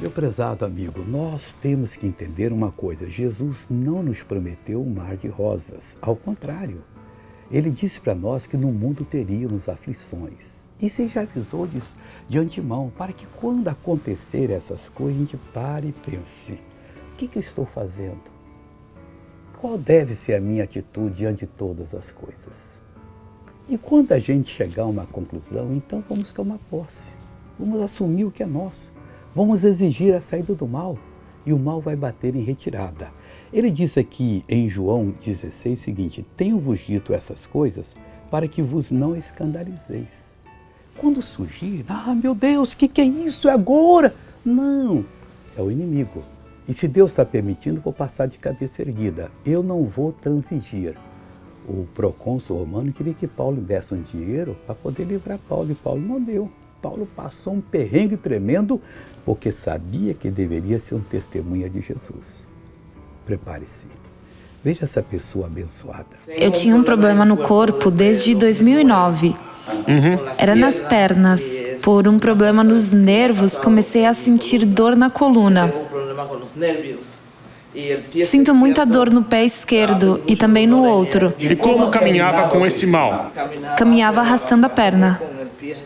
Meu prezado amigo, nós temos que entender uma coisa: Jesus não nos prometeu um mar de rosas. Ao contrário, Ele disse para nós que no mundo teríamos aflições. E Ele já avisou disso de antemão, para que quando acontecer essas coisas, a gente pare e pense: o que eu estou fazendo? Qual deve ser a minha atitude diante de todas as coisas? E quando a gente chegar a uma conclusão, então vamos tomar posse. Vamos assumir o que é nosso. Vamos exigir a saída do mal, e o mal vai bater em retirada. Ele diz aqui em João 16 o seguinte: tenho-vos dito essas coisas para que vos não escandalizeis. Quando surgir, meu Deus, o que é isso? É agora? Não, é o inimigo. E se Deus está permitindo, vou passar de cabeça erguida. Eu não vou transigir. O procônsul romano queria que Paulo desse um dinheiro para poder livrar Paulo, e Paulo não deu. Paulo passou um perrengue tremendo, porque sabia que deveria ser um testemunha de Jesus. Prepare-se. Veja essa pessoa abençoada. Eu tinha um problema no corpo desde 2009. Era nas pernas. Por um problema nos nervos, comecei a sentir dor na coluna. Sinto muita dor no pé esquerdo e também no outro. E como caminhava com esse mal? Caminhava arrastando a perna.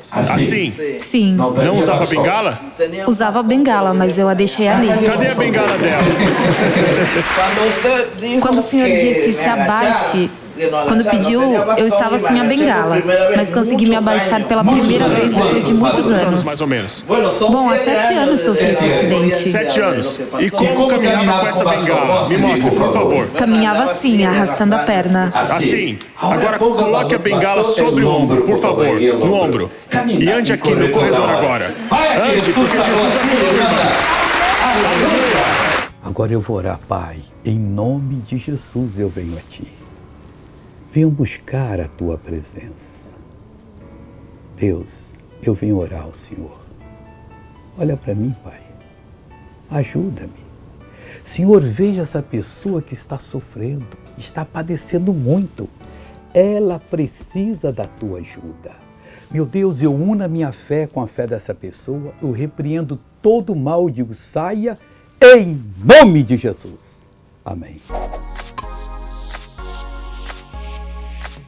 Assim? Sim. Não usava bengala? Usava bengala, mas eu a deixei ali. Cadê a bengala dela? Quando o senhor disse se abaixe, quando pediu, eu estava sem a bengala, mas consegui me abaixar pela primeira vez depois de muitos Quantos anos. mais ou menos? Bom, há 7 anos sofri esse acidente. 7 anos. E como caminhava com essa bengala? Me mostre, por favor. Caminhava assim, arrastando a perna. Assim. Agora coloque a bengala sobre o ombro, por favor. No ombro. E ande aqui no corredor agora. Ande, porque Jesus é meu. Agora eu vou orar, Pai. Em nome de Jesus eu venho a Ti. Venho buscar a Tua presença. Deus, eu venho orar ao Senhor. Olha para mim, Pai. Ajuda-me. Senhor, veja essa pessoa que está sofrendo, está padecendo muito. Ela precisa da Tua ajuda. Meu Deus, eu uno a minha fé com a fé dessa pessoa, eu repreendo todo o mal, digo, saia em nome de Jesus. Amém.